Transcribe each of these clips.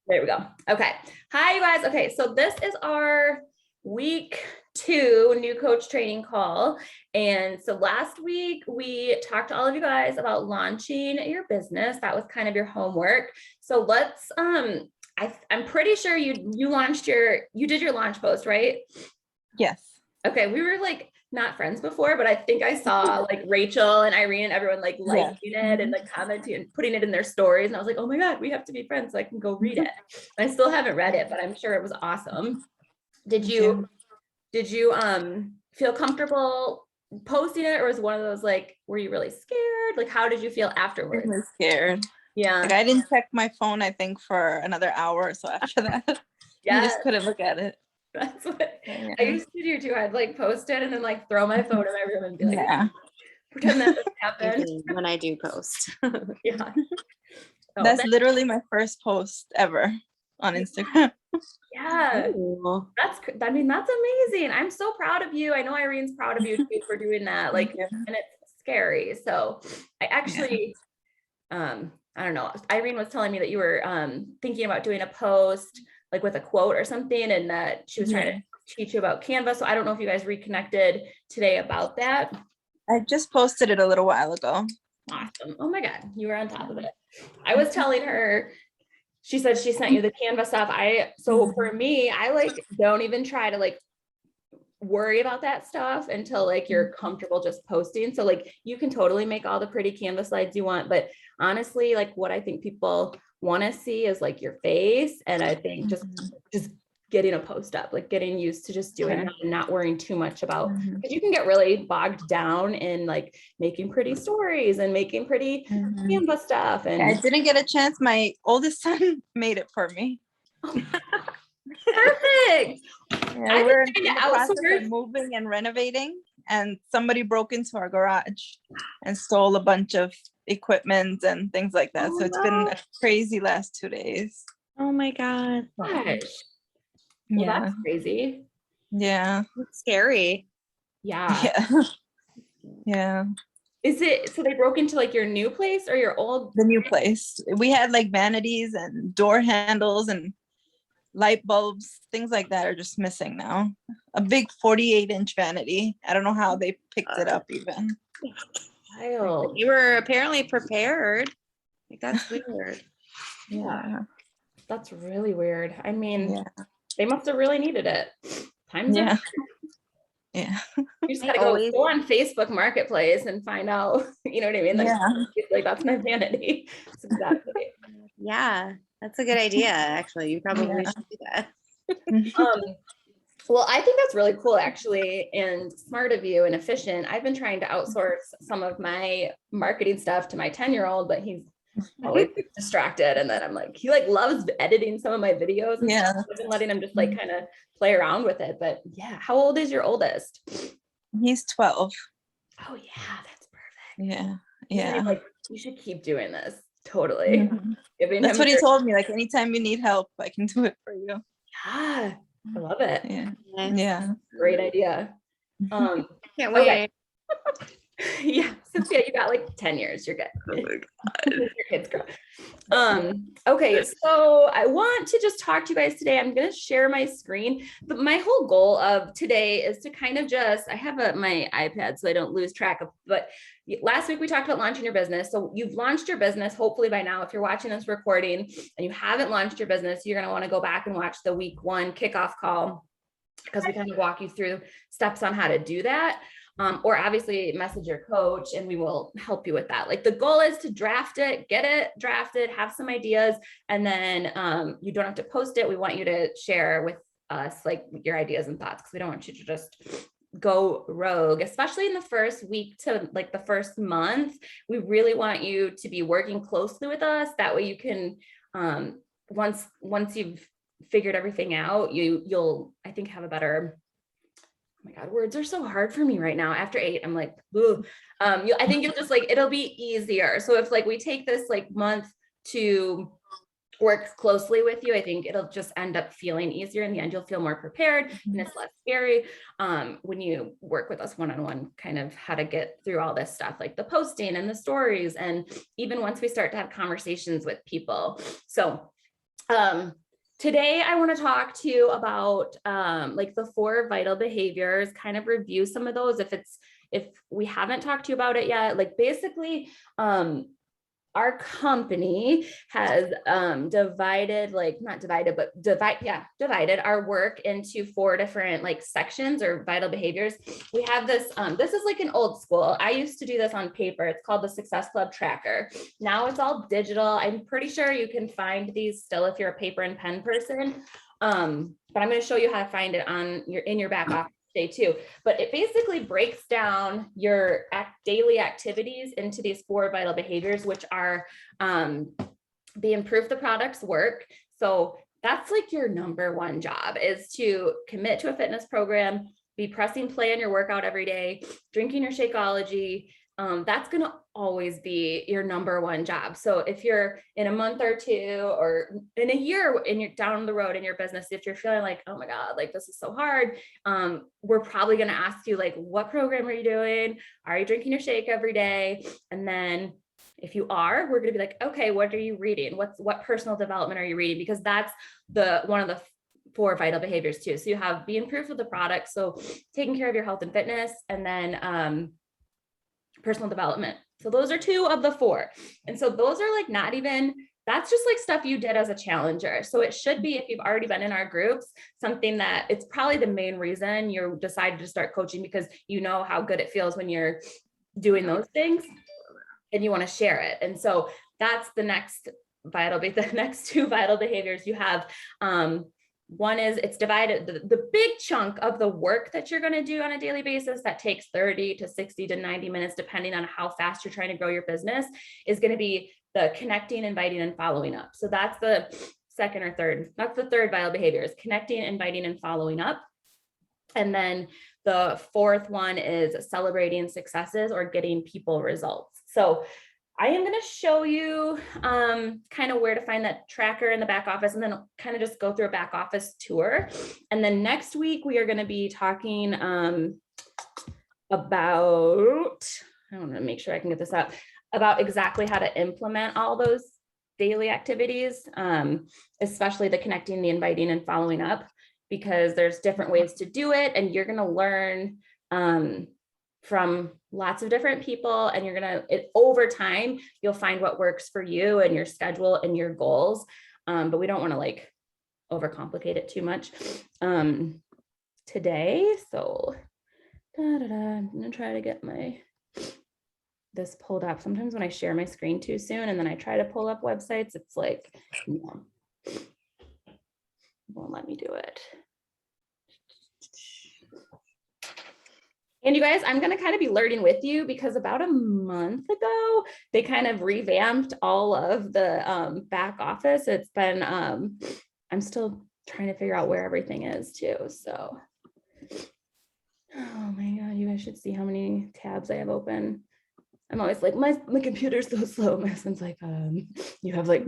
There we go. Okay. Hi, you guys. Okay. So this is our week 2 new coach training call. And so last week we talked to all of you guys about launching your business. That was kind of your homework. So let's, I'm pretty sure you did your launch post, right? Yes. Okay. We were like not friends before, but I think I saw like Rachel and Irene and everyone like liking it and like commenting and putting it in their stories. And I was like, oh my God, we have to be friends so I can go read it. I still haven't read it, but I'm sure it was awesome. Did you feel comfortable posting it, or was one of those like, were you really scared? Like, how did you feel afterwards? I was scared. Yeah. Like I didn't check my phone, I think, for another hour or so after that. Yeah. I just couldn't look at it. That's what I used to do too. I'd like post it and then like throw my phone in my room and be like, pretend that doesn't happen. When I do post. Yeah. That's literally my first post ever on Instagram. Yeah. That's amazing. I'm so proud of you. I know Irene's proud of you too for doing that. Like, and it's scary. So I actually, I don't know. Irene was telling me that you were thinking about doing a post like with a quote or something, and that she was trying to teach you about Canva. So I don't know if you guys reconnected today about that. I just posted it a little while ago. Awesome. Oh my God, you were on top of it. I was telling her, she said she sent you the Canva stuff. So for me, I like don't even try to like worry about that stuff until like you're comfortable just posting. So like you can totally make all the pretty Canva slides you want, but honestly, like what I think people want to see is like your face. And I think just getting a post up, like getting used to just doing that and not worrying too much about, because you can get really bogged down in like making pretty stories and making pretty Canva stuff. And I didn't get a chance. My oldest son made it for me. Perfect. Yeah, we're in the process of moving and renovating, and somebody broke into our garage and stole a bunch of equipment and things like that. So it's been a crazy last 2 days. Oh my God. Gosh. Well, that's crazy. Yeah. It's scary. Yeah. Yeah. Is it, so they broke into like your new place or your old? The new place. We had like vanities and door handles and light bulbs, things like that are just missing now. A big 48-inch vanity. I don't know how they picked it up even. Wild. You were apparently prepared. Like that's weird. Yeah. That's really weird. I mean, they must have really needed it. Times are yeah. You just gotta go on Facebook Marketplace and find out, you know what I mean? Like that's my vanity. That's exactly. Yeah, that's a good idea. Actually, you probably should do that. Well, I think that's really cool, actually, and smart of you and efficient. I've been trying to outsource some of my marketing stuff to my 10-year-old, but he's always distracted. And then I'm like, he like loves editing some of my videos. And stuff. I've been letting him just like kind of play around with it. But yeah, how old is your oldest? He's 12. Oh yeah, that's perfect. Yeah. Yeah. Like, you should keep doing this. Totally. That's what he told me. Like anytime you need help, I can do it for you. Yeah. I love it. Yeah. Great idea. Can't wait. Yeah, Cynthia, you got like 10 years. You're good. Oh my God. Your kids grow. Okay, so I want to just talk to you guys today. I'm going to share my screen, but my whole goal of today is to kind of just, I have my iPad so I don't lose track of, but last week we talked about launching your business. So you've launched your business. Hopefully by now, if you're watching this recording and you haven't launched your business, you're going to want to go back and watch the week 1 kickoff call, because we kind of walk you through steps on how to do that. Or obviously message your coach and we will help you with that. Like the goal is to draft it, get it drafted, have some ideas, and then you don't have to post it. We want you to share with us like your ideas and thoughts, because we don't want you to just go rogue, especially in the first week to like the first month. We really want you to be working closely with us. That way you can, once you've figured everything out, you'll, I think, have a better, oh my God, words are so hard for me right now. After 8, I'm like, ooh. I think you'll just like, it'll be easier. So if like we take this like month to work closely with you, I think it'll just end up feeling easier. In the end, you'll feel more prepared and it's less scary when you work with us one-on-one, kind of how to get through all this stuff, like the posting and the stories. And even once we start to have conversations with people. So Today I want to talk to you about like the 4 vital behaviors, kind of review some of those if we haven't talked to you about it yet. Like basically, our company has divided our work into 4 different like sections or vital behaviors. We have this, this is like an old school. I used to do this on paper. It's called the Success Club Tracker. Now it's all digital. I'm pretty sure you can find these still if you're a paper and pen person. But I'm going to show you how to find it in your back office day too. But it basically breaks down your daily activities into these 4 vital behaviors, which are be improve the product's work. So that's like your number 1 job, is to commit to a fitness program, be pressing play on your workout every day, drinking your Shakeology. That's going to always be your number 1 job. So if you're in a month or 2 or in a year and you're down the road in your business, if you're feeling like, oh my God, like this is so hard, we're probably going to ask you like, what program are you doing? Are you drinking your shake every day? And then if you are, we're going to be like, okay, what are you reading? What personal development are you reading? Because that's one of the 4 vital behaviors too. So you have be improved with the product. So taking care of your health and fitness, and then, personal development. So those are 2 of the 4. And so those are like not even, that's just like stuff you did as a challenger. So it should be, if you've already been in our groups, something that it's probably the main reason you decided to start coaching, because you know how good it feels when you're doing those things and you want to share it. And so that's the next the next 2 vital behaviors you have. One is it's divided, the big chunk of the work that you're going to do on a daily basis that takes 30 to 60 to 90 minutes, depending on how fast you're trying to grow your business, is going to be the connecting, inviting, and following up. So that's the second or third, that's the 3rd vital behavior, is connecting, inviting, and following up. And then the 4th one is celebrating successes or getting people results. So I am going to show you kind of where to find that tracker in the back office, and then kind of just go through a back office tour. And then next week we are going to be talking about, I want to make sure I can get this out, about exactly how to implement all those daily activities, especially the connecting, the inviting, and following up, because there's different ways to do it, and you're going to learn from lots of different people, and you're going to, over time, you'll find what works for you and your schedule and your goals. But we don't want to like overcomplicate it too much today. So I'm going to try to get this pulled up. Sometimes when I share my screen too soon and then I try to pull up websites, it's like, it won't let me do it. And you guys, I'm going to kind of be learning with you, because about a month ago, they kind of revamped all of the back office. It's been, I'm still trying to figure out where everything is too. So, oh my God, you guys should see how many tabs I have open. I'm always like, my computer's so slow. My husband's like, you have like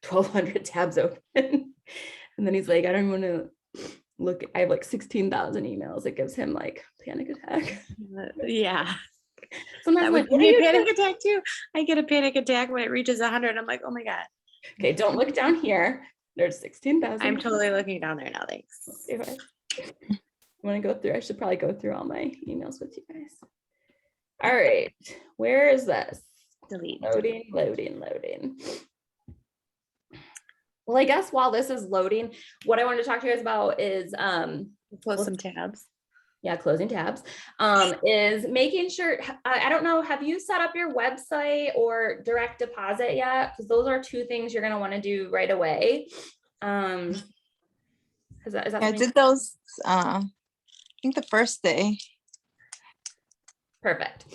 1,200 tabs open. And then he's like, I don't want to look, I have like 16,000 emails. It gives him like panic attack. Yeah. Sometimes That would be a panic attack too. I get a panic attack when it reaches 100. I'm like, oh my God. Okay, don't look down here. There's 16,000. I'm totally looking down there now. Thanks. Okay. I'm gonna go through. I should probably go through all my emails with you guys. All right, where is this? Delete. Loading. Well, I guess while this is loading, what I wanted to talk to you guys about is Close some tabs. Yeah, closing tabs, is making sure, I don't know, have you set up your website or direct deposit yet? Because those are 2 things you're going to want to do right away. Is that I did those, I think the first day. Perfect.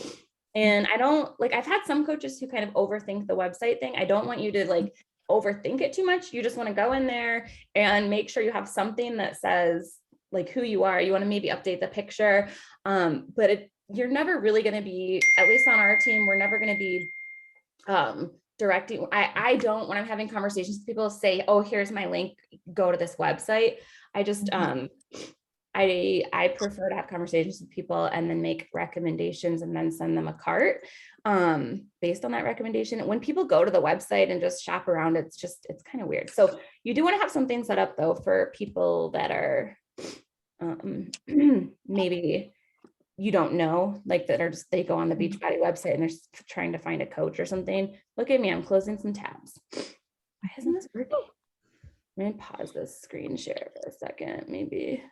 And I don't like, I've had some coaches who kind of overthink the website thing. I don't want you to like overthink it too much. You just want to go in there and make sure you have something that says like who you are. You want to maybe update the picture, but you're never really going to be, at least on our team, we're never going to be directing. I don't, when I'm having conversations with people, say, oh, here's my link, go to this website. I just I prefer to have conversations with people and then make recommendations and then send them a cart based on that recommendation. When people go to the website and just shop around, it's kind of weird. So you do want to have something set up though for people that are maybe you don't know, like that are just, they go on the Beachbody website and they're trying to find a coach or something. Look at me, I'm closing some tabs. Why isn't this working? I'm gonna pause this screen share for a second, maybe.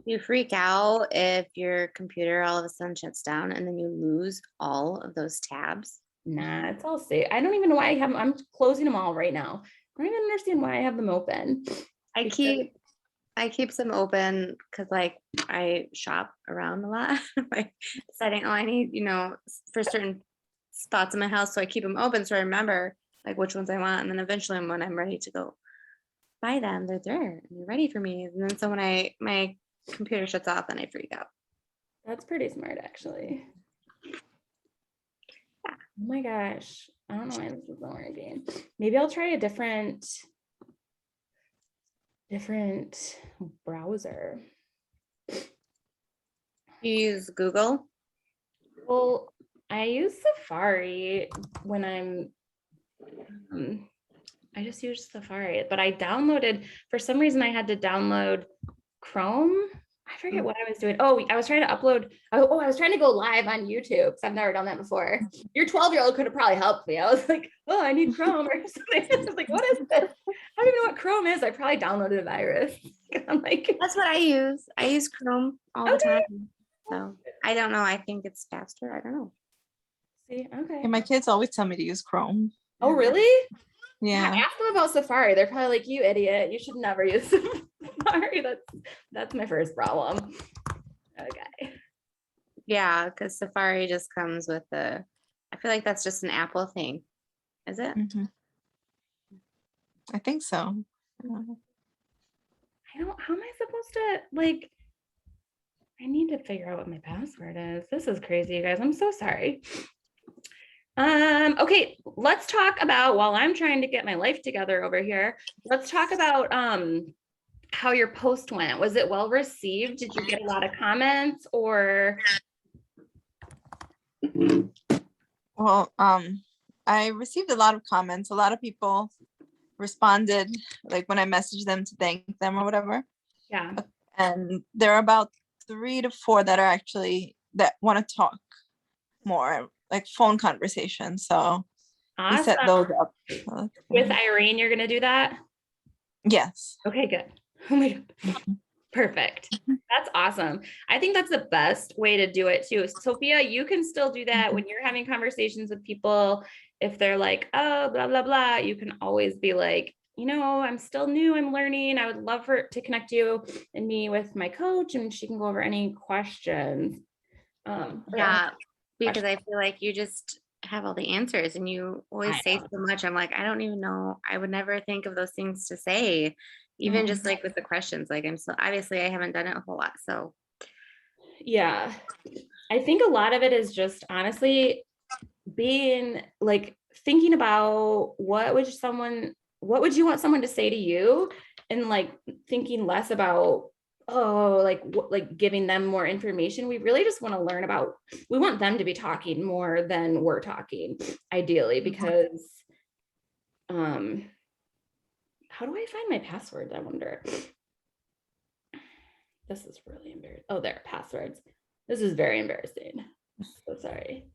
You freak out if your computer all of a sudden shuts down and then you lose all of those tabs. Nah, it's all safe. I don't even know why I have them. I'm closing them all right now. I don't even understand why I have them open. I keep some open because like I shop around a lot, like deciding, oh, I need, for certain spots in my house. So I keep them open so I remember like which ones I want. And then eventually when I'm ready to go buy them, they're there and they're ready for me. And then so when my computer shuts off, then I freak out. That's pretty smart, actually. Yeah. Oh my gosh. I don't know why this isn't working. Maybe I'll try a different browser. You use Google? Well, I use Safari when I just use Safari, but I downloaded, for some reason I had to download Chrome. I forget what I was doing. Oh, I was trying to upload. I was trying to go live on YouTube because I've never done that before. Your 12-year-old could have probably helped me. I was like, oh, I need Chrome or something. I was like, what is this? I don't even know what Chrome is. I probably downloaded a virus. I'm like, that's what I use. I use Chrome all the time. So I don't know. I think it's faster. I don't know. See, okay. And my kids always tell me to use Chrome. Oh, really? Yeah. Ask them about Safari. They're probably like, you idiot. You should never use Safari. That's my first problem. Okay. Yeah, because Safari just comes with I feel like that's just an Apple thing. Is it? Mm-hmm. I think so. How am I supposed to, like, I need to figure out what my password is. This is crazy, you guys. I'm so sorry. Okay, let's talk about, while I'm trying to get my life together over here, let's talk about how your post went. Was it well received? Did you get a lot of comments or? Well, I received a lot of comments. A lot of people responded, like when I messaged them to thank them or whatever. Yeah. And there are about 3 to 4 that want to talk more, like phone conversation. So awesome. We set those up. With Irene, you're gonna do that? Yes. Okay, good. Oh my God. Perfect. That's awesome. I think that's the best way to do it too. Sophia, you can still do that when you're having conversations with people. If they're like, oh, blah, blah, blah, you can always be like, I'm still new, I'm learning. I would love to connect you and me with my coach and she can go over any questions. Yeah, because I feel like you just have all the answers and you always say so much. I'm like, I don't even know. I would never think of those things to say, even just like with the questions. Like obviously I haven't done it a whole lot. So yeah, I think a lot of it is just honestly being like thinking about what would you want someone to say to you, and like thinking less about like giving them more information. We really just want to learn about, we want them to be talking more than we're talking, ideally, because how do I find my passwords? I wonder. This is really embarrassing. Oh, there, passwords. This is very embarrassing. So sorry.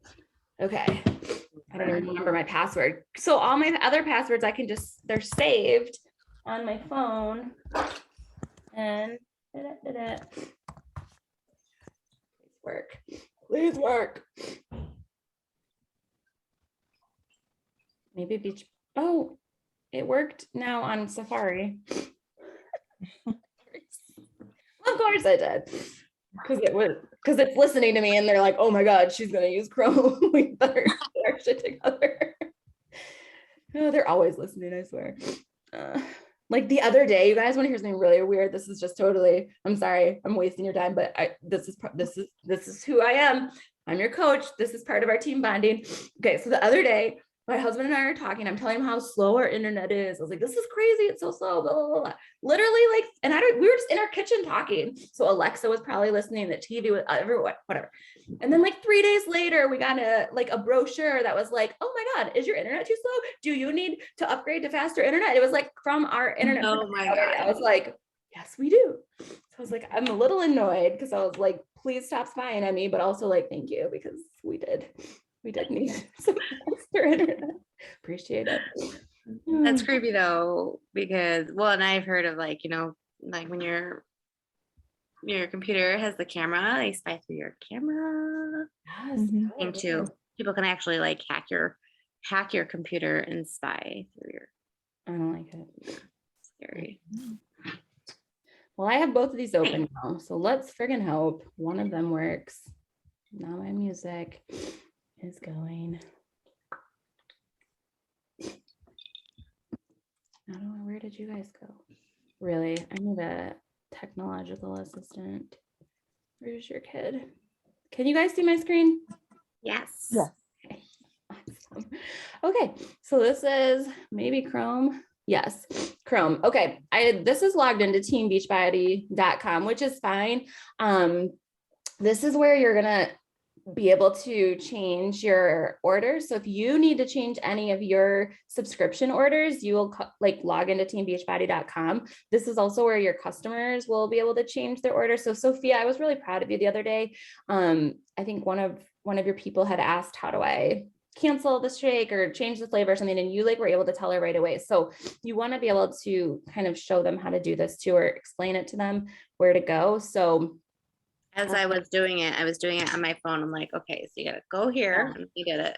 Okay. I don't even remember my password. So all my other passwords, they're saved on my phone. And please work. Maybe oh, it worked now on Safari. Of course I did. Because it's listening to me and they're like, oh my God, she's gonna use Chrome. We better get our shit together. Oh, they're always listening, I swear. Like the other day, you guys want to hear something really weird? This is just totally, I'm sorry, I'm wasting your time, but this is who I am. I'm your coach. This is part of our team bonding. Okay, so the other day, my husband and I are talking. I'm telling him how slow our internet is. I was like, this is crazy. It's so slow, blah, blah, blah. Literally like, and we were just in our kitchen talking. So Alexa was probably listening, the TV was everyone, whatever. And then like 3 days later, we got a brochure that was like, oh my God, is your internet too slow? Do you need to upgrade to faster internet? It was like from our internet. Oh my God. I was like, yes, we do. So I was like, I'm a little annoyed because I was like, please stop spying on me, but also like, thank you, because we did need some faster internet. Appreciate it. That's creepy though, because and I've heard of like, like when your computer has the camera, they spy through your camera. Yes. Thing too. People can actually like hack your computer and spy through your. I don't like it. Scary. Well, I have both of these open now, so let's friggin' hope one of them works. Now my music is going. I don't know, where did you guys go? Really, I need a technological assistant. Where's your kid? Can you guys see my screen? Yes. Yeah. Okay, awesome. Okay, so this is maybe Chrome. Yes, Chrome. Okay, this is logged into teambeachbody.com, which is fine. This is where you're gonna be able to change your orders. So if you need to change any of your subscription orders, you will log into teambeachbody.com. This is also where your customers will be able to change their orders. So Sophia, I was really proud of you the other day. I think one of your people had asked, how do I cancel the shake or change the flavor or something, and you were able to tell her right away. So you want to be able to kind of show them how to do this too, or explain it to them where to go. So as I was doing it on my phone. I'm like, okay, so you gotta go here, and you did it.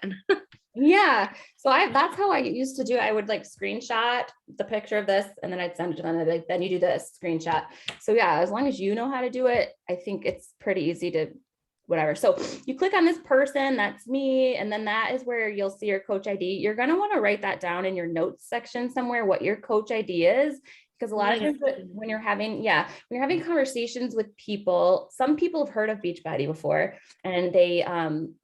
Yeah, so that's how I used to do it. I would screenshot the picture of this, and then I'd send it to them. And I'd then you do this screenshot. So yeah, as long as you know how to do it, I think it's pretty easy to whatever. So you click on this person, that's me, and then that is where you'll see your coach ID. You're going to want to write that down in your notes section somewhere, what your coach ID is, because a lot of times when you're having conversations with people, some people have heard of Beachbody before, and they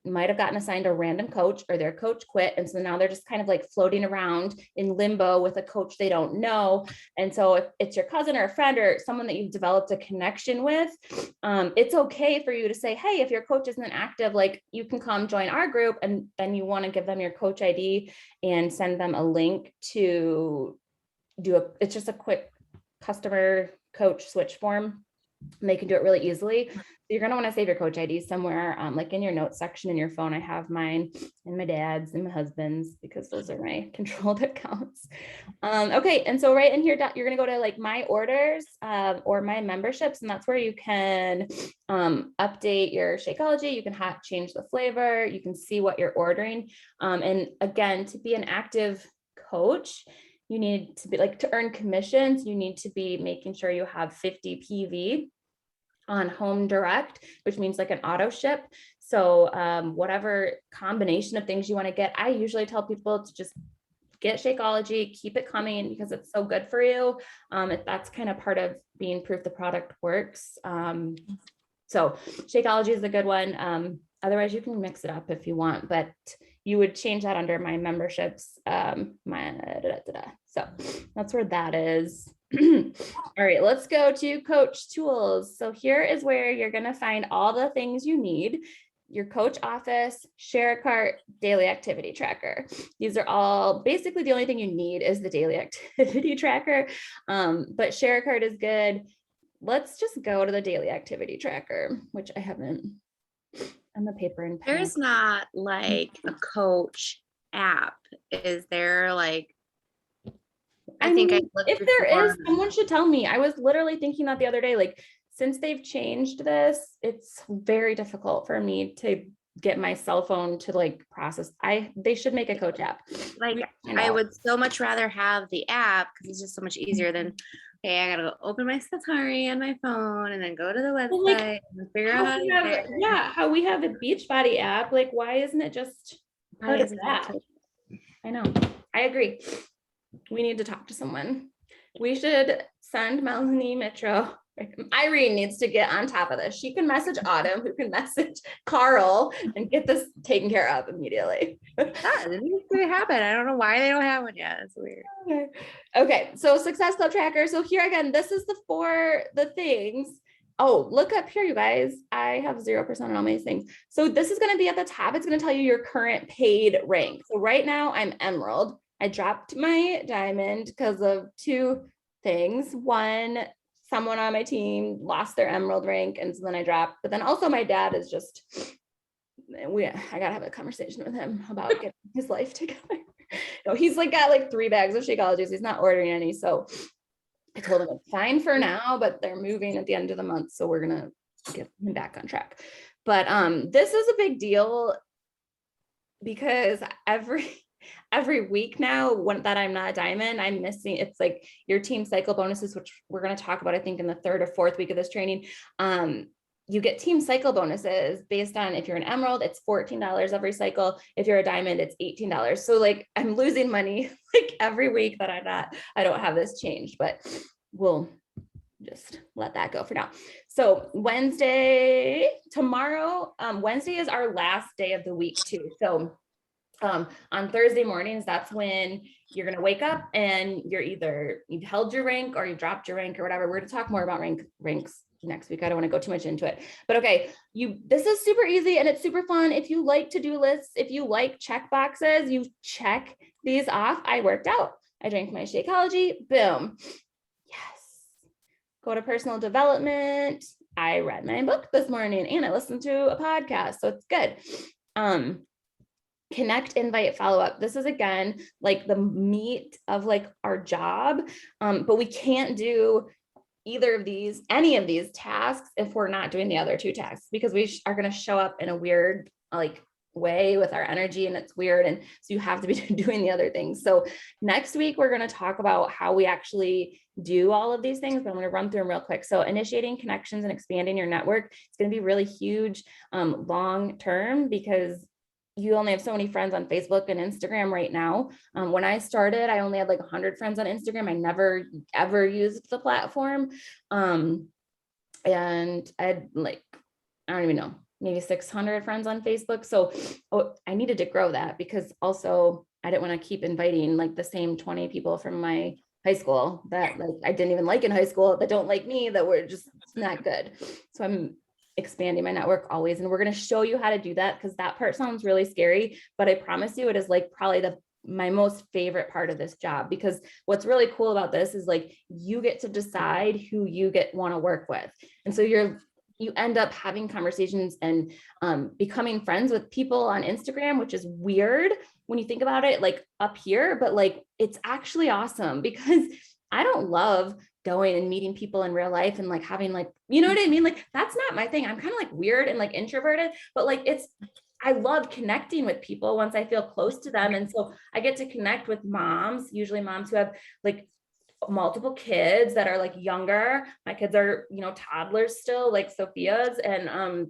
might have gotten assigned a random coach, or their coach quit. And so now they're just kind of floating around in limbo with a coach they don't know. And so if it's your cousin or a friend or someone that you've developed a connection with, it's okay for you to say, hey, if your coach isn't active, you can come join our group. And then you want to give them your coach ID and send them a link to it's just a quick customer coach switch form, and they can do it really easily. So you're going to want to save your coach ID somewhere, in your notes section in your phone. I have mine and my dad's and my husband's, because those are my controlled accounts. Okay, and so right in here, you're going to go to my orders or my memberships, and that's where you can update your Shakeology. You can change the flavor. You can see what you're ordering. And again, to be an active coach, you need to be to earn commissions. You need to be making sure you have 50 PV on home direct, which means an auto ship. So whatever combination of things you want to get, I usually tell people to just get Shakeology, keep it coming, because it's so good for you. That's kind of part of being proof the product works. So Shakeology is a good one. Otherwise, you can mix it up if you want, but you would change that under my memberships. So that's where that is. All right, let's go to Coach Tools. So here is where you're going to find all the things you need. Your coach office, share a cart, daily activity tracker. These are all basically the only thing you need is the daily activity tracker. But share a cart is good. Let's just go to the daily activity tracker, which I haven't on the paper and pen. There's not a coach app. Is there if there is, someone should tell me. I was literally thinking that the other day, since they've changed this, it's very difficult for me to get my cell phone to process. They should make a coach app. I would so much rather have the app, because it's just so much easier than, okay, I gotta go open my Safari on my phone and then go to the website and figure out how to get it. How we have a Beachbody app. Why isn't it just part of that? I know. I agree. We need to talk to someone. We should send Melanie Mitro Irene needs to get on top of this. She can message Autumn, who can message Carl, and get this taken care of immediately. It needs to happen. I don't know why they don't have one yet. It's weird. Okay, so Success Club Tracker. So here again, this is the things. Oh, look up here, you guys. I have 0% on all my things. So this is going to be at the top. It's going to tell you your current paid rank. So right now I'm Emerald. I dropped my Diamond because of two things. One, someone on my team lost their Emerald rank, and so then I dropped. But then also my dad is just, I gotta have a conversation with him about getting his life together. No, he's like got like 3 bags of Shakeologies. He's not ordering any. So I told him it's fine for now, but they're moving at the end of the month. So we're gonna get him back on track. But this is a big deal because every week now that I'm not a Diamond, I'm missing, it's like your team cycle bonuses, which we're going to talk about, I think in the 3rd or 4th week of this training. You get team cycle bonuses based on, if you're an Emerald, it's $14 every cycle. If you're a Diamond, it's $18. So like I'm losing money like every week that I don't have this changed, but we'll just let that go for now. So tomorrow, Wednesday is our last day of the week too. So on Thursday mornings, that's when you're going to wake up and you've held your rank or you dropped your rank or whatever. We're going to talk more about ranks next week. I don't want to go too much into it, but okay. This is super easy and it's super fun. If you like to-do lists, if you like check boxes, you check these off. I worked out. I drank my Shakeology. Boom. Yes. Go to personal development. I read my book this morning and I listened to a podcast. So it's good. Connect, invite, follow up. This is again, like the meat of like our job. But we can't do any of these tasks if we're not doing the other 2 tasks, because we are going to show up in a weird like way with our energy and it's weird. And so you have to be doing the other things. So next week, we're going to talk about how we actually do all of these things, but I'm going to run through them real quick. So initiating connections and expanding your network is going to be really huge long-term, because you only have so many friends on Facebook and Instagram right now. When I started, I only had like 100 friends on Instagram. I never, ever used the platform. And I had like, I don't even know, maybe 600 friends on Facebook. So I needed to grow that, because also I didn't want to keep inviting like the same 20 people from my high school that like I didn't even like in high school, that don't like me, that were just not good. So I'm expanding my network always. And we're going to show you how to do that, because that part sounds really scary, but I promise you it is like probably my most favorite part of this job, because what's really cool about this is like you get to decide who you want to work with. And so you end up having conversations and becoming friends with people on Instagram, which is weird when you think about it, like up here, but like it's actually awesome, because I don't love going and meeting people in real life and like having like, you know what I mean? Like, that's not my thing. I'm kind of like weird and like introverted, but like I love connecting with people once I feel close to them. And so I get to connect with moms, usually moms who have like multiple kids that are like younger. My kids are, toddlers still, like Sophia's. And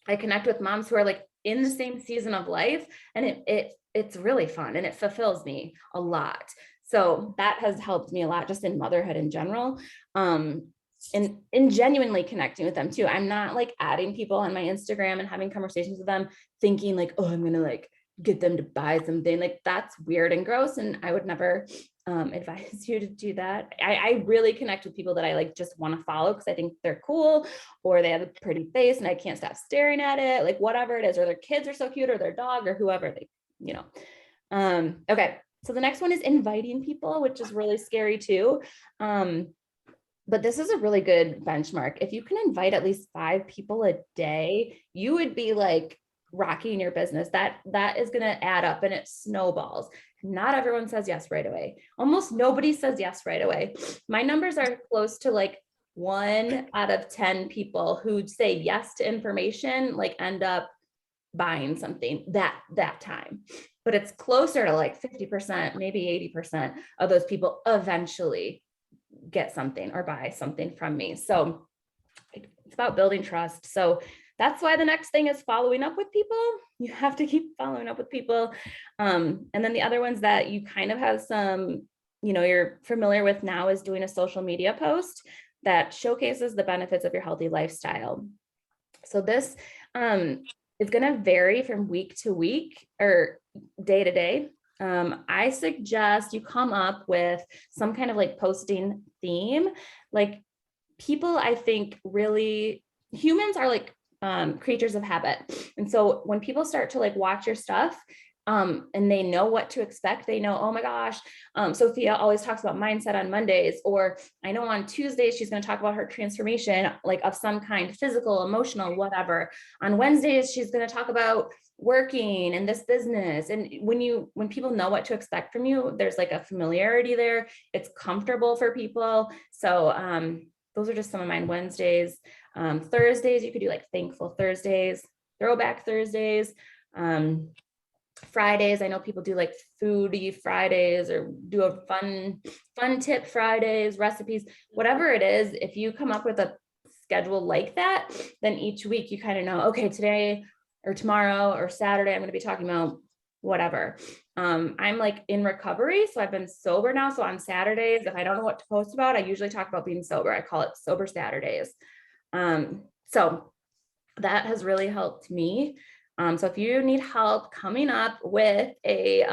I connect with moms who are like in the same season of life. And it's really fun and it fulfills me a lot. So that has helped me a lot just in motherhood in general. And genuinely connecting with them too. I'm not like adding people on my Instagram and having conversations with them thinking like, oh, I'm going to like get them to buy something. Like that's weird and gross. And I would never advise you to do that. I really connect with people that I like just want to follow because I think they're cool, or they have a pretty face and I can't stop staring at it, like whatever it is, or their kids are so cute, or their dog, or whoever okay. So the next one is inviting people, which is really scary too. But this is a really good benchmark. If you can invite at least 5 people a day, you would be like rocking your business. That is going to add up and it snowballs. Not everyone says yes right away. Almost nobody says yes right away. My numbers are close to like 1 out of 10 people who say yes to information, like end up buying something that time. But it's closer to like 50%, maybe 80% of those people eventually get something or buy something from me. So it's about building trust. So that's why the next thing is following up with people. You have to keep following up with people. And then the other ones that you kind of have some, you're familiar with now is doing a social media post. that showcases the benefits of your healthy lifestyle. So this is going to vary from week to week or day to day. I suggest you come up with some kind of like posting theme. Like people, I think really, humans are like creatures of habit. And so when people start to like watch your stuff, and they know what to expect, they know, oh my gosh, Sophia always talks about mindset on Mondays, or I know on Tuesdays, she's going to talk about her transformation, like of some kind, physical, emotional, whatever. On Wednesdays, she's going to talk about working and this business. And when people know what to expect from you, there's like a familiarity there. It's comfortable for people. So, those are just some of mine. Wednesdays. Thursdays, you could do like thankful Thursdays, throwback Thursdays. Fridays, I know people do like foodie Fridays or do a fun tip Fridays, recipes, whatever it is. If you come up with a schedule like that, then each week you kind of know, okay, today or tomorrow or Saturday, I'm going to be talking about whatever. I'm like in recovery, so I've been sober now. So on Saturdays, if I don't know what to post about, I usually talk about being sober. I call it Sober Saturdays. So that has really helped me. So if you need help coming up with a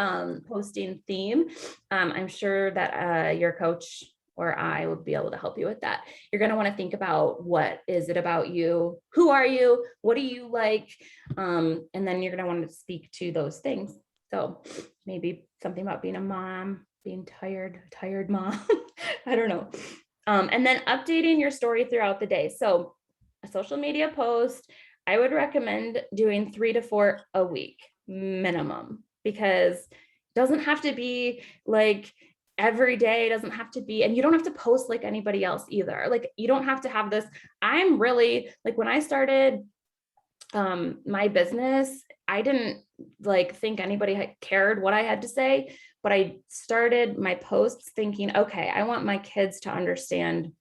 posting theme, I'm sure that your coach or I will be able to help you with that. You're going to want to think about, what is it about you? Who are you? What do you like? And then you're going to want to speak to those things. So maybe something about being a mom, being tired mom. I don't know. And then updating your story throughout the day. So a social media post, I would recommend doing 3 to 4 a week minimum, because it doesn't have to be like every day, doesn't have to be, and you don't have to post like anybody else either. Like you don't have to have this. I'm really like, when I started my business, I didn't like think anybody cared what I had to say, but I started my posts thinking, okay, I want my kids to understand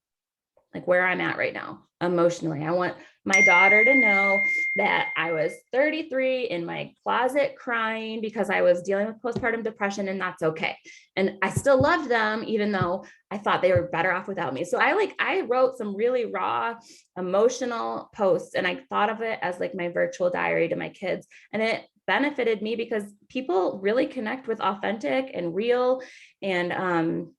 like where I'm at right now emotionally. I want my daughter to know that I was 33 in my closet crying because I was dealing with postpartum depression, and that's okay. And I still loved them, even though I thought they were better off without me. So I wrote some really raw emotional posts, and I thought of it as like my virtual diary to my kids. And it benefited me because people really connect with authentic and real, and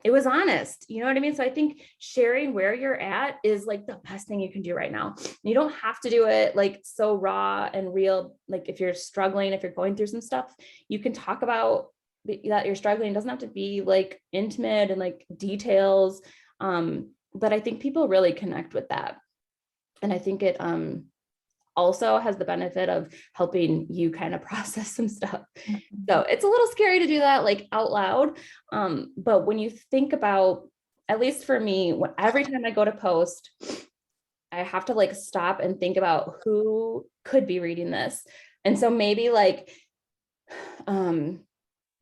it was honest, you know what I mean? So I think sharing where you're at is like the best thing you can do right now. You don't have to do it like so raw and real. Like if you're struggling, if you're going through some stuff, you can talk about that you're struggling. It doesn't have to be like intimate and like details. But I think people really connect with that. And I think it also has the benefit of helping you kind of process some stuff. So it's a little scary to do that like out loud. But when you think about, at least for me, every time I go to post, I have to like stop and think about who could be reading this. And so maybe like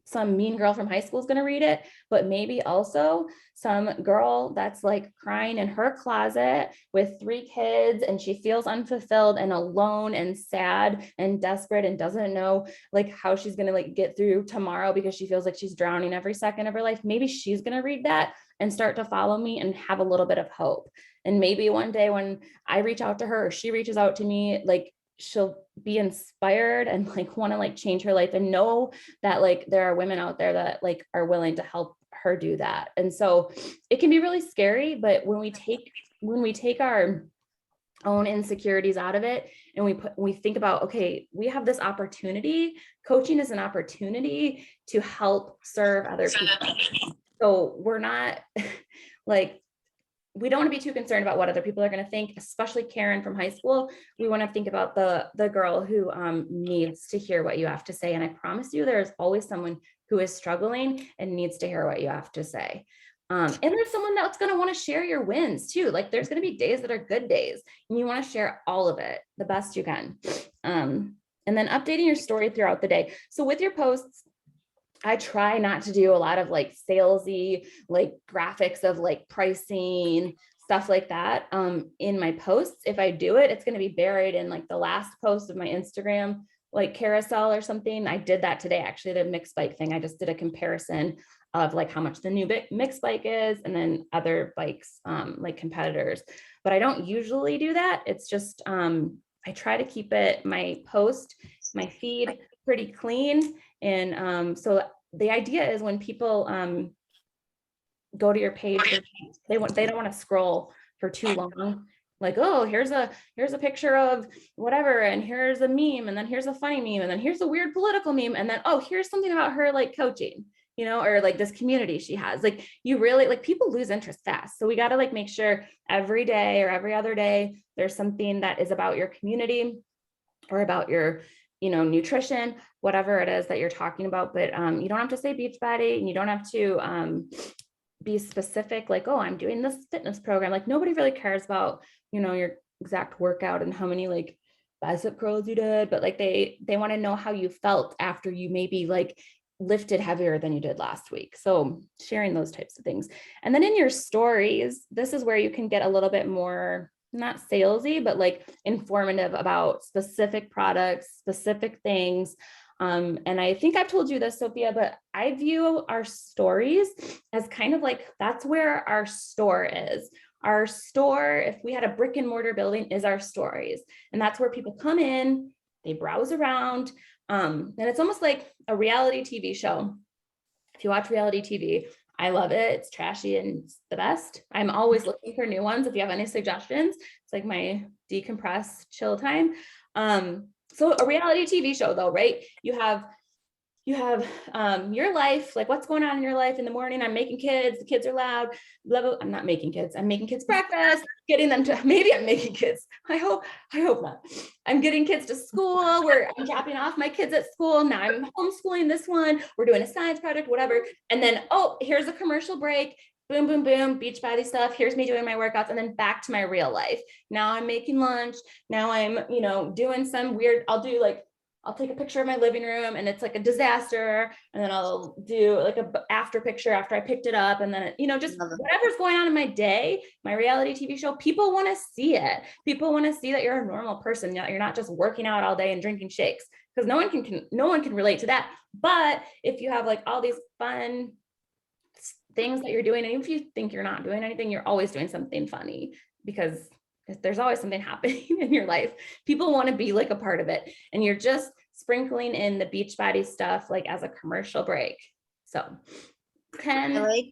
some mean girl from high school is going to read it, but maybe also some girl that's like crying in her closet with 3 kids, and she feels unfulfilled and alone and sad and desperate and doesn't know like how she's going to like get through tomorrow because she feels like she's drowning every second of her life. Maybe she's going to read that and start to follow me and have a little bit of hope. And maybe one day when I reach out to her or she reaches out to me, like she'll be inspired and like want to like change her life and know that like there are women out there that like are willing to help her do that. And so it can be really scary, but when we take our own insecurities out of it and we think about, okay, we have this opportunity. Coaching is an opportunity to help serve other people. So we're not like, we don't want to be too concerned about what other people are going to think, especially Karen from high school. We want to think about the girl who needs to hear what you have to say. And I promise you, there's always someone who is struggling and needs to hear what you have to say. And there's someone that's going to want to share your wins too. Like there's going to be days that are good days and you want to share all of it the best you can. And then updating your story throughout the day. So with your posts, I try not to do a lot of like salesy, like graphics of like pricing, stuff like that in my posts. If I do it, it's going to be buried in like the last post of my Instagram, like carousel or something. I did that today, actually, the mixed bike thing. I just did a comparison of like how much the new mix bike is, and then other bikes, like competitors. But I don't usually do that. It's just, I try to keep my feed pretty clean. And so the idea is when people go to your page, they don't want to scroll for too long. Like, oh, here's a picture of whatever, and here's a meme, and then here's a funny meme, and then here's a weird political meme, and then, oh, here's something about her like coaching, or like this community she has. Like, you really, like, people lose interest fast. So we got to like make sure every day or every other day there's something that is about your community or about your nutrition, whatever it is that you're talking about. But you don't have to say Beachbody, and you don't have to be specific, like, oh, I'm doing this fitness program. Like, nobody really cares about your exact workout and how many like bicep curls you did, but like they want to know how you felt after you maybe like lifted heavier than you did last week. So sharing those types of things. And then in your stories, this is where you can get a little bit more, not salesy, but like informative about specific products, specific things. And I think I've told you this, Sophia, but I view our stories as kind of like, that's where our store is. Our store, if we had a brick and mortar building, is our stories. And that's where people come in, they browse around. And it's almost like a reality TV show. If you watch reality TV, I love it. It's trashy and it's the best. I'm always looking for new ones. If you have any suggestions, it's like my decompress chill time. So a reality TV show though, right? You have your life, like what's going on in your life in the morning. I'm making kids, the kids are loud, blah, blah. I'm not making kids. I'm making kids breakfast, getting them to, maybe I'm making kids. I hope not. I'm getting kids to school, where I'm dropping off my kids at school. Now I'm homeschooling this one. We're doing a science project, whatever. And then, oh, here's a commercial break. Boom, boom, boom, Beachbody stuff. Here's me doing my workouts, and then back to my real life. Now I'm making lunch. Now I'm, doing some weird, I'll take a picture of my living room and it's like a disaster. And then I'll do like a after picture after I picked it up. And then, just whatever's going on in my day, my reality TV show, people want to see it. People want to see that you're a normal person. You're not just working out all day and drinking shakes, because no one can relate to that. But if you have like all these fun things that you're doing, and even if you think you're not doing anything, you're always doing something funny, because there's always something happening in your life. People want to be like a part of it, and you're just sprinkling in the Beachbody stuff like as a commercial break. So go ahead.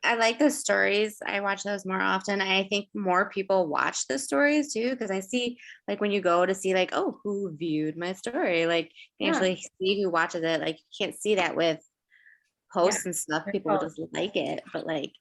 I like the stories. I watch those more often. I think more people watch the stories too, because I see like when you go to see like, oh, who viewed my story, like you actually see who watches it. Like you can't see that with posts and stuff. People just like it, but like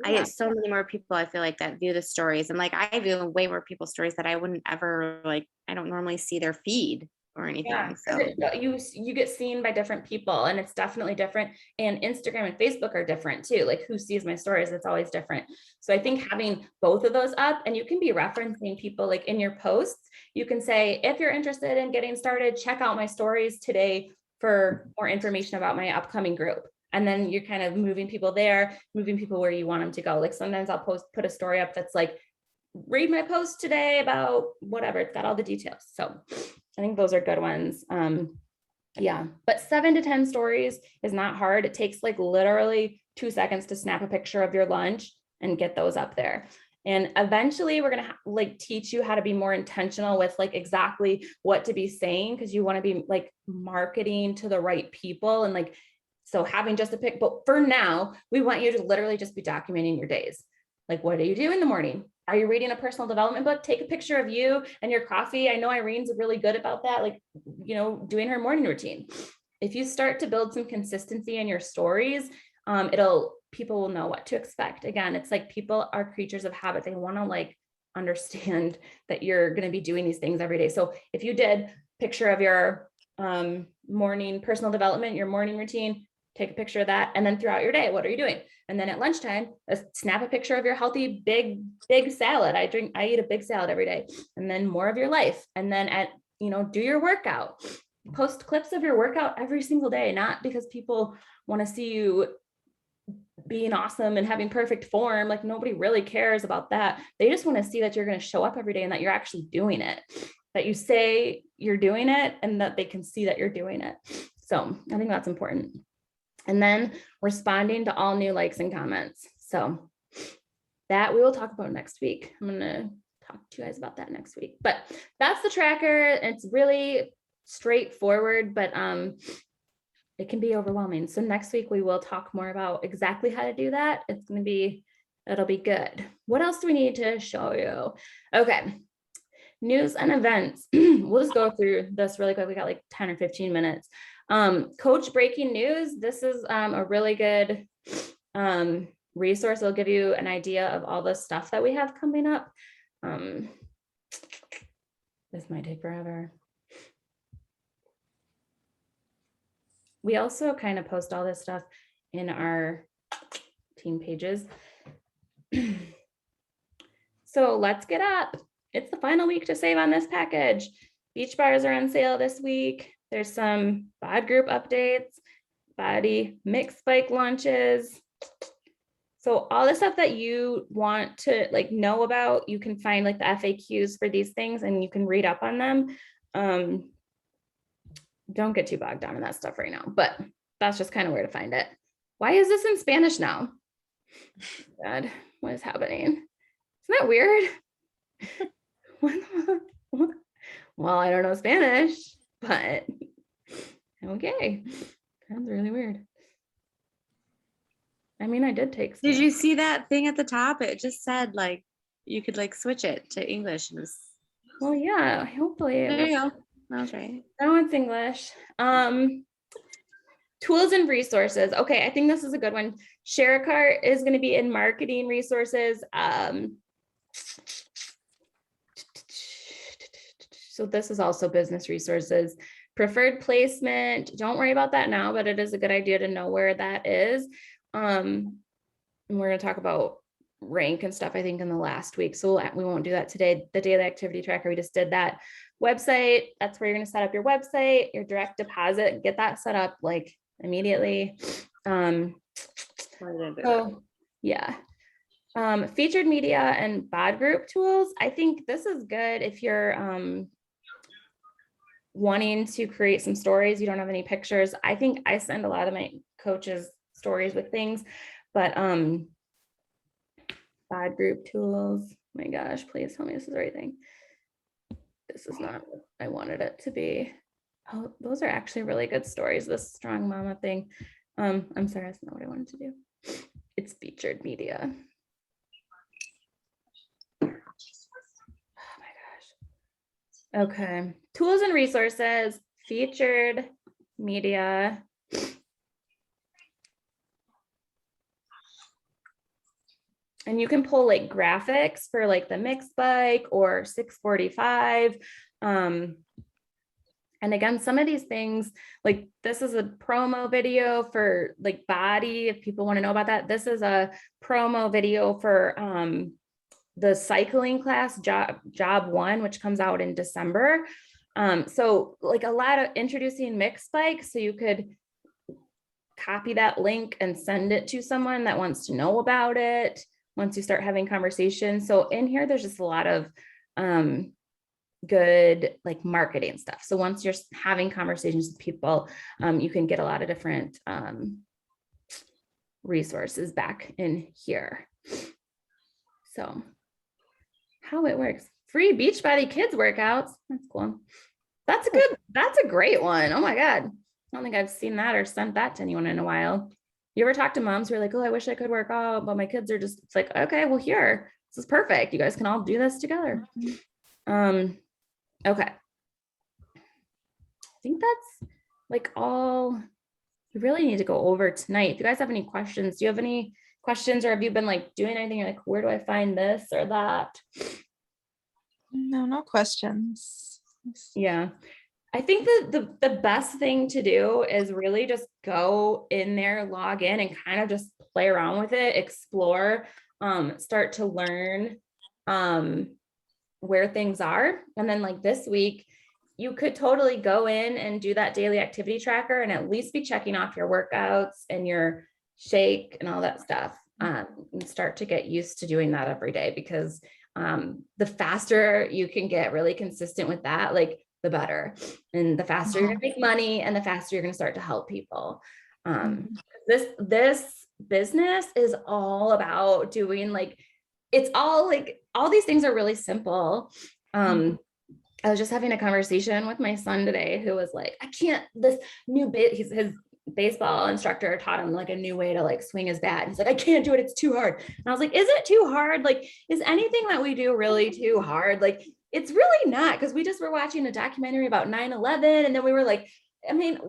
I get so many more people, I feel like, that view the stories, and like I view way more people's stories that I wouldn't ever, like, I don't normally see their feed or anything. So you get seen by different people, and it's definitely different. And Instagram and Facebook are different too. Like who sees my stories, it's always different. So I think having both of those up, and you can be referencing people like in your posts, you can say, if you're interested in getting started, check out my stories today for more information about my upcoming group. And then you're kind of moving people there, moving people where you want them to go. Like sometimes I'll put a story up that's like, read my post today about whatever. It's got all the details. So I think those are good ones. But 7 to 10 stories is not hard. It takes like literally 2 seconds to snap a picture of your lunch and get those up there. And eventually we're going to like teach you how to be more intentional with like exactly what to be saying, because you want to be like marketing to the right people. And like, so having just a pic, but for now, we want you to literally just be documenting your days. Like, what do you do in the morning? Are you reading a personal development book? Take a picture of you and your coffee. I know Irene's really good about that, like, doing her morning routine. If you start to build some consistency in your stories, people will know what to expect. Again, it's like people are creatures of habit. They want to like understand that you're going to be doing these things every day. So if you did picture of your morning personal development, your morning routine, take a picture of that. And then throughout your day, what are you doing? And then at lunchtime, snap a picture of your healthy, big salad. I eat a big salad every day. And then more of your life. And then do your workout, post clips of your workout every single day, not because people want to see you being awesome and having perfect form. Like nobody really cares about that. They just want to see that you're going to show up every day and that you're actually doing it, that you say you're doing it and that they can see that you're doing it. So I think that's important. And then responding to all new likes and comments. So that we will talk about next week. I'm going to talk to you guys about that next week, but that's the tracker. It's really straightforward, but it can be overwhelming. So next week we will talk more about exactly how to do that. It'll be good. What else do we need to show you? Okay. News and events. We'll just go through this really quick. We got like 10 or 15 minutes. Coach Breaking News. This is a really good resource. It'll give you an idea of all the stuff that we have coming up. This might take forever. We also kind of post all this stuff in our team pages. So let's get up. It's the final week to save on this package. Beach bars are on sale this week. There's some BOD group updates, body mix bike launches. So all the stuff that you want to like know about, you can find like the FAQs for these things and you can read up on them. Don't get too bogged down in that stuff right now, but that's just kind of where to find it. Why is this in Spanish now? God, what is happening? Isn't that weird? Well, I don't know Spanish, but okay. Sounds really weird. I mean, I did take Spanish. Did you see that thing at the top? It just said like you could like switch it to English. Well, yeah, hopefully. There you go. That was right. That one's English. Tools and resources. Okay, I think this is a good one. ShareCart is going to be in marketing resources. So this is also business resources. Preferred placement. Don't worry about that now, but it is a good idea to know where that is. And we're going to talk about rank and stuff, I think, in the last week. So we won't do that today. The daily activity tracker, we just did that. Website, that's where you're going to set up your website, your direct deposit, get that set up like immediately. So yeah. Featured media and BOD group tools. I think this is good if you're wanting to create some stories, you don't have any pictures. I think I send a lot of my coaches stories with things, but BOD group tools, my gosh, please tell me this is the right thing. This is not what I wanted it to be. Oh, those are actually really good stories. This strong mama thing. I'm sorry, that's not what I wanted to do. It's featured media. Oh my gosh. Okay. Tools and resources, featured media. And you can pull like graphics for like the mixed bike or 645. And again, some of these things, like this is a promo video for like body, if people want to know about that. This is a promo video for the cycling class, job 1, which comes out in December. So like a lot of introducing mixed bike, so you could copy that link and send it to someone that wants to know about it once you start having conversations. So in here, there's just a lot of good like marketing stuff. So once you're having conversations with people, you can get a lot of different resources back in here. So how it works. Free Beachbody kids workouts. That's cool. That's a great one. Oh my God. I don't think I've seen that or sent that to anyone in a while. You ever talk to moms who are like, oh, I wish I could work out, but my kids are just, it's like, okay, well here, this is perfect. You guys can all do this together. Okay. I think that's like all we really need to go over tonight. If you guys have any questions, do you have any questions, or have you been like doing anything? You're like, where do I find this or that? No questions. Yeah. I think that the best thing to do is really just go in there, log in and kind of just play around with it, explore, start to learn where things are. And then like this week, you could totally go in and do that daily activity tracker and at least be checking off your workouts and your shake and all that stuff, and start to get used to doing that every day, because the faster you can get really consistent with that, like the better, and the faster you're gonna make money and the faster you're gonna start to help people. This business is all about doing like, it's all like, all these things are really simple. I was just having a conversation with my son today who was like, I can't, this new bit, his baseball instructor taught him like a new way to like swing his bat. He's like, I can't do it. It's too hard. And I was like, is it too hard? Like, is anything that we do really too hard? Like, it's really not, because we just were watching a documentary about 9/11. And then we were like, I mean,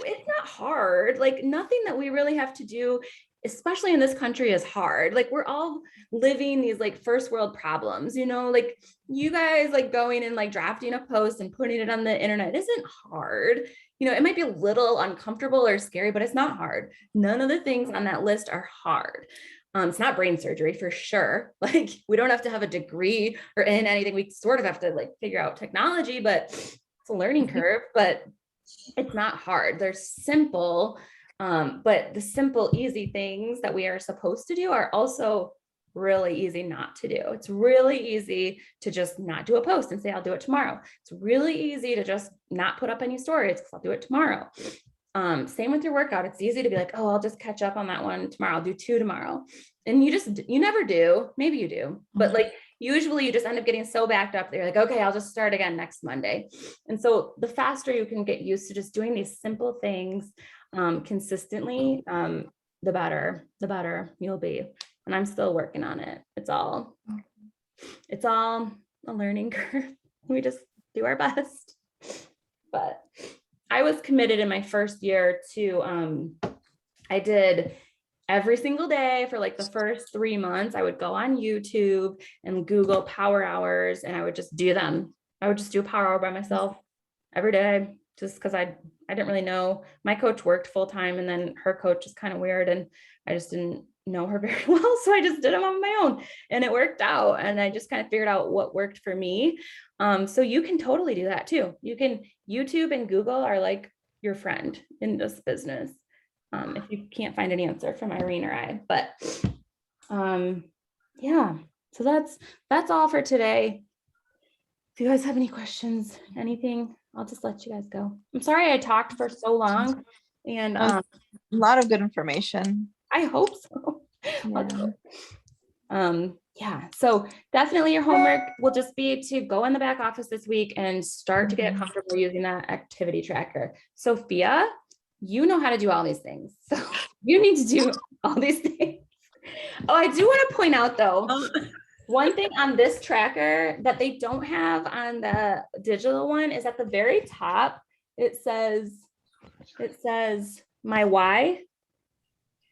it's not hard. Like, nothing that we really have to do, especially in this country, is hard. Like, we're all living these like first world problems, you know, like you guys like going and like drafting a post and putting it on the internet isn't hard. You know, it might be a little uncomfortable or scary, but it's not hard. None of the things on that list are hard. It's not brain surgery for sure. Like, we don't have to have a degree or in anything. We sort of have to like figure out technology, but it's a learning curve, but it's not hard. They're simple. But the simple, easy things that we are supposed to do are also really easy not to do. It's really easy to just not do a post and say, I'll do it tomorrow. It's really easy to just not put up any stories because I'll do it tomorrow. Same with your workout. It's easy to be like, oh, I'll just catch up on that one tomorrow. I'll do 2 tomorrow. And you never do. Maybe you do, but like, usually you just end up getting so backed up that you're like, okay, I'll just start again next Monday. And so the faster you can get used to just doing these simple things consistently, the better you'll be. And I'm still working on it. It's all a learning curve. We just do our best. But I was committed in my first year to, I did every single day for like the first 3 months. I would go on YouTube and Google power hours, and I would just do them. I would just do a power hour by myself every day, just because I didn't really know. My coach worked full time, and then her coach is kind of weird, and I just didn't know her very well. So I just did them on my own, and it worked out. And I just kind of figured out what worked for me. So you can totally do that too. You can, YouTube and Google are like your friend in this business. If you can't find an answer from Irene or I, but yeah, so that's all for today. If you guys have any questions, anything, I'll just let you guys go. I'm sorry I talked for so long, and a lot of good information. I hope so. Yeah, so definitely your homework will just be to go in the back office this week and start to get comfortable using that activity tracker. Sophia, you know how to do all these things, so you need to do all these things. Oh, I do want to point out though, one thing on this tracker that they don't have on the digital one is at the very top, it says my why.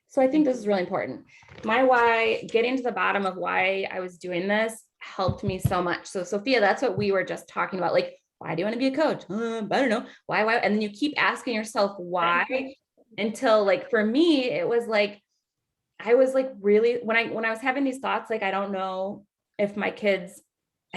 So I think this is really important. My why, getting to the bottom of why I was doing this helped me so much. So Sophia, that's what we were just talking about. Like, why do you want to be a coach? I don't know. Why? And then you keep asking yourself why until, like, for me, it was like, I was like, really, when I was having these thoughts, like, I don't know if I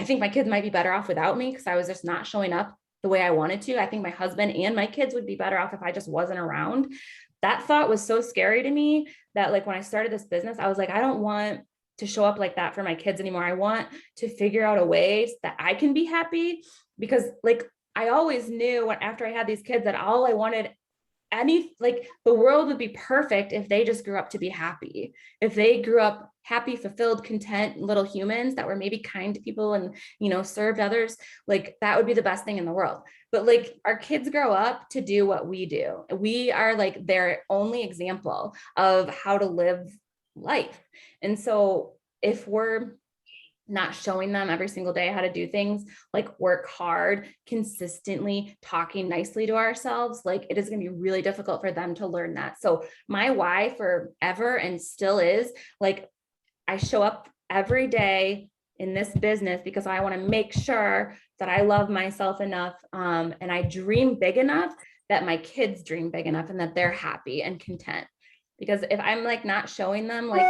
think my kids might be better off without me because I was just not showing up the way I wanted to. I think my husband and my kids would be better off if I just wasn't around. That thought was so scary to me that, like, when I started this business, I was like, I don't want to show up like that for my kids anymore. I want to figure out a way that I can be happy, because, like, I always knew after I had these kids that all I wanted, the world would be perfect if they just grew up to be happy. If they grew up happy, fulfilled, content little humans that were maybe kind to people and, you know, served others, like, that would be the best thing in the world. But, like, our kids grow up to do what we do. We are like their only example of how to live life. And so if we're not showing them every single day how to do things, like work hard, consistently, talking nicely to ourselves, like, it is going to be really difficult for them to learn that. So my why forever and still is, like, I show up every day in this business because I want to make sure that I love myself enough, and I dream big enough that my kids dream big enough and that they're happy and content. Because if I'm, like, not showing them, like,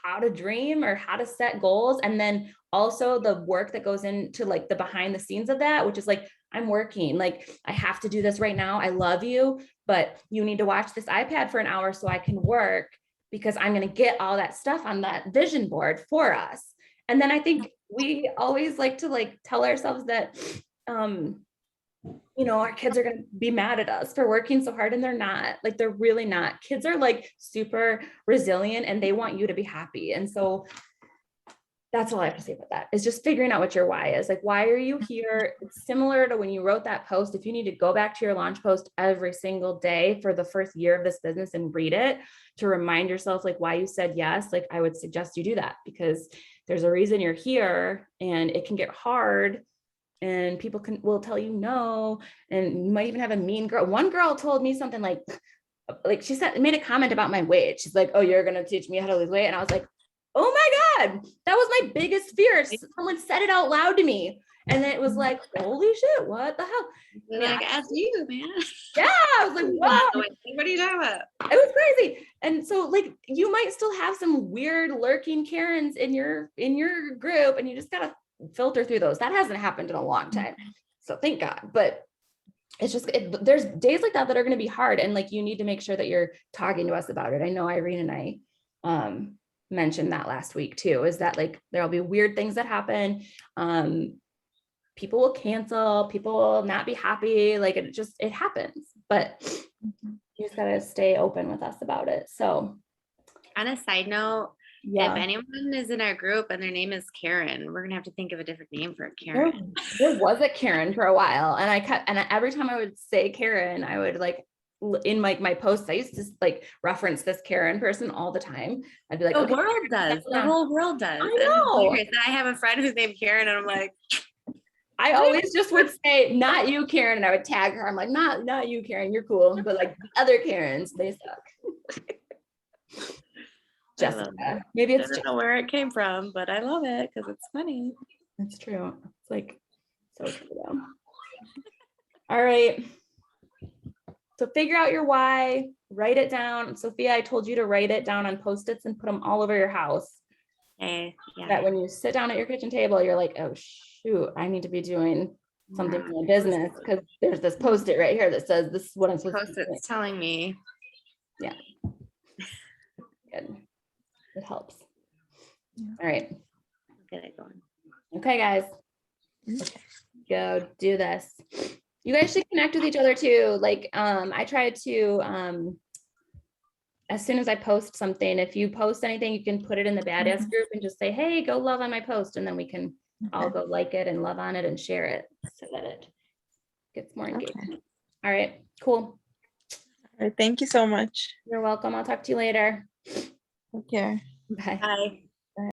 how to dream or how to set goals, and then also the work that goes into, like, the behind the scenes of that, which is like, I'm working, like, I have to do this right now. I love you, but you need to watch this iPad for an hour so I can work, because I'm going to get all that stuff on that vision board for us. And then I think we always like to, like, tell ourselves that you know, our kids are going to be mad at us for working so hard, and they're not. Like, they're really not. Kids are like super resilient and they want you to be happy. And so that's all I have to say about that, is just figuring out what your why is. Like, why are you here? It's similar to when you wrote that post. If you need to go back to your launch post every single day for the first year of this business and read it to remind yourself like why you said yes, like I would suggest you do that, because there's a reason you're here, and it can get hard and people will tell you no. And you might even have a mean girl. One girl told me something like she made a comment about my weight. She's like, oh, you're going to teach me how to lose weight. And I was like, oh my God, that was my biggest fear. Someone said it out loud to me. And then it was like, holy shit, what the hell? Like, ask you, man. Yeah, I was like, whoa. What are you talking about? It was crazy. And so like, you might still have some weird lurking Karens in your group, and you just gotta filter through those. That hasn't happened in a long time. So thank God. But it's just, there's days like that are going to be hard. And like, you need to make sure that you're talking to us about it. I know Irene and I mentioned that last week too, is that like, there'll be weird things that happen. People will cancel, people will not be happy. Like it happens, but you just gotta stay open with us about it. So on a side note, if anyone is in our group and their name is Karen, we're gonna have to think of a different name for Karen. There was a Karen for a while, and every time I would say Karen, I would like in my posts, I used to like reference this Karen person all the time. I'd be like, the world does. The whole world does. I know. And I have a friend who's named Karen, and I'm like, I always just would say, not you, Karen, and I would tag her. I'm like, not you, Karen, you're cool, but like the other Karens, they suck. Jessica, maybe it's. I don't know where it came from, but I love it because it's funny. It's true. It's like so true though. All right. So figure out your why, write it down. Sophia, I told you to write it down on Post-its and put them all over your house. Okay. Yeah. That when you sit down at your kitchen table, you're like, oh shoot, I need to be be something for my business, because there's this Post-it right here that says this is what I'm supposed to do. Post-it's telling me. Yeah. Good. It helps. All right. Get it going. Okay, guys. Go do this. You guys should connect with each other too. Like, I try to, as soon as I post something, if you post anything, you can put it in the Badass group and just say, hey, go love on my post. And then we can all go like it and love on it and share it so that it gets more engagement. Okay. All right, cool. All right, thank you so much. You're welcome. I'll talk to you later. Take care. Bye. Bye.